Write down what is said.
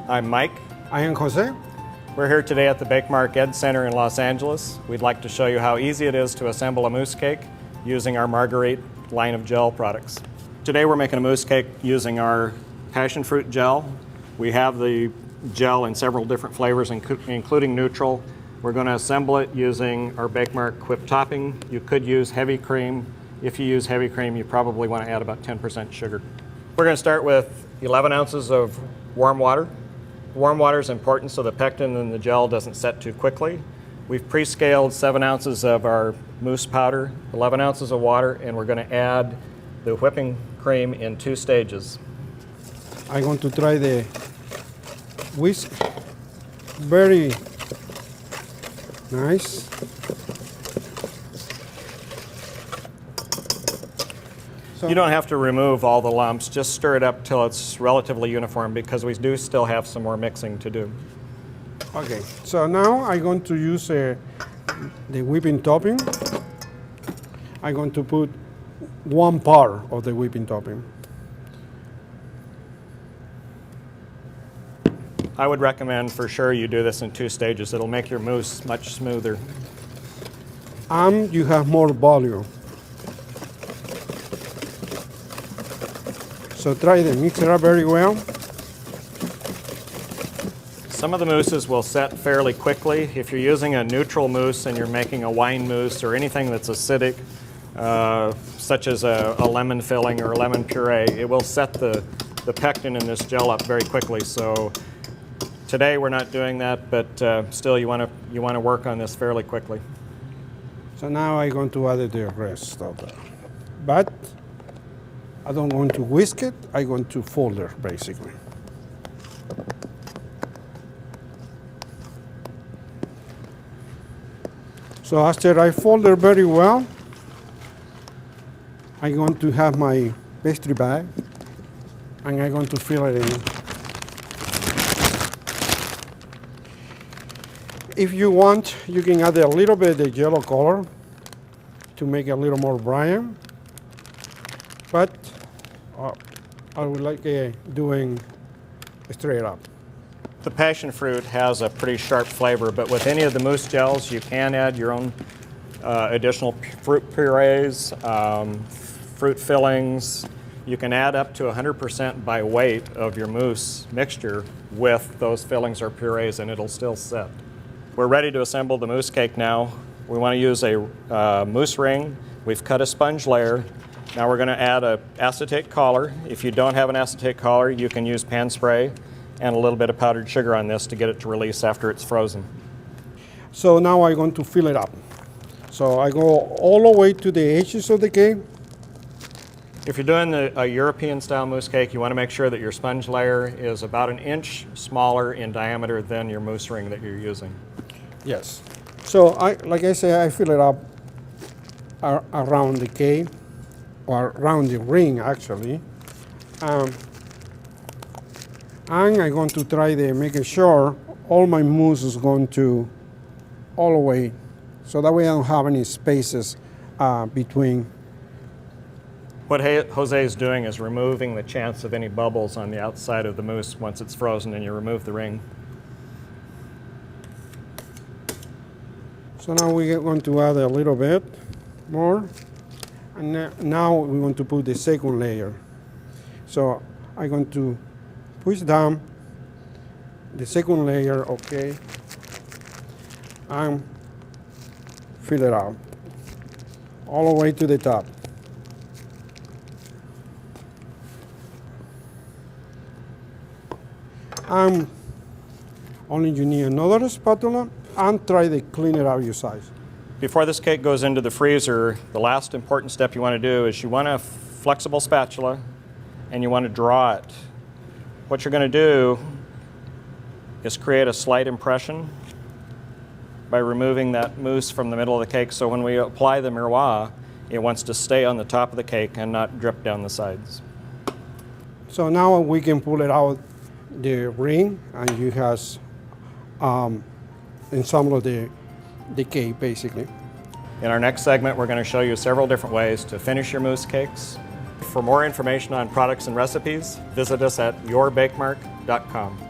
I'm Mike. I am Jose. We're here today at the BakeMark Ed Center in Los Angeles. We'd like to show you how easy it is to assemble a mousse cake using our Marguerite line of gel products. Today we're making a mousse cake using our passion fruit gel. We have the gel in several different flavors, including neutral. We're going to assemble it using our BakeMark whipped topping. You could use heavy cream. If you use heavy cream, you probably want to add about 10% sugar. We're going to start with 11 ounces of warm water. Warm water is important so the pectin in the gel doesn't set too quickly. We've pre-scaled 7 ounces of our mousse powder, 11 ounces of water, and we're going to add the whipping cream in 2 stages. I'm going to try the whisk. Very nice. You don't have to remove all the lumps, just stir it up till it's relatively uniform because we do still have some more mixing to do. Okay, so now I'm going to use the whipping topping. I'm going to put 1 part of the whipping topping. I would recommend for sure you do this in 2 stages. It'll make your mousse much smoother. And you have more volume. So try to mix it up very well. Some of the mousses will set fairly quickly. If you're using a neutral mousse and you're making a wine mousse or anything that's acidic, such as a lemon filling or a lemon puree, it will set the pectin in this gel up very quickly. So today we're not doing that, but still you want to work on this fairly quickly. So now I'm going to add the rest of that. But I don't want to whisk it, I'm going to fold it basically. So after I fold it very well, I'm going to have my pastry bag and I'm going to fill it in. If you want, you can add a little bit of the yellow color to make it a little more bright. But I would like doing straight up. The passion fruit has a pretty sharp flavor, but with any of the mousse gels, you can add your own additional fruit purees, fruit fillings. You can add up to 100% by weight of your mousse mixture with those fillings or purees, and it'll still set. We're ready to assemble the mousse cake now. We want to use a mousse ring. We've cut a sponge layer. Now we're going to add an acetate collar. If you don't have an acetate collar, you can use pan spray and a little bit of powdered sugar on this to get it to release after it's frozen. So now I'm going to fill it up. So I go all the way to the edges of the cake. If you're doing a European style mousse cake, you want to make sure that your sponge layer is about 1 inch smaller in diameter than your mousse ring that you're using. Yes. So like I say, I fill it up around the cake, or around the ring actually. And I'm going to try to make sure all my mousse is going to all the way, so that way I don't have any spaces between. What Jose is doing is removing the chance of any bubbles on the outside of the mousse once it's frozen and you remove the ring. So now we're going to add a little bit more. And now we're going to put the second layer. So I'm going to push down the second layer, okay, and fill it out all the way to the top. And only you need another spatula and try to clean it out your size. Before this cake goes into the freezer, the last important step you want to do is you want a flexible spatula and you want to draw it. What you're going to do is create a slight impression by removing that mousse from the middle of the cake, so when we apply the miroir, it wants to stay on the top of the cake and not drip down the sides. So now we can pull it out the ring, and you have ensemble the cake basically. In our next segment, we're going to show you several different ways to finish your mousse cakes. For more information on products and recipes, visit us at yourbakemark.com.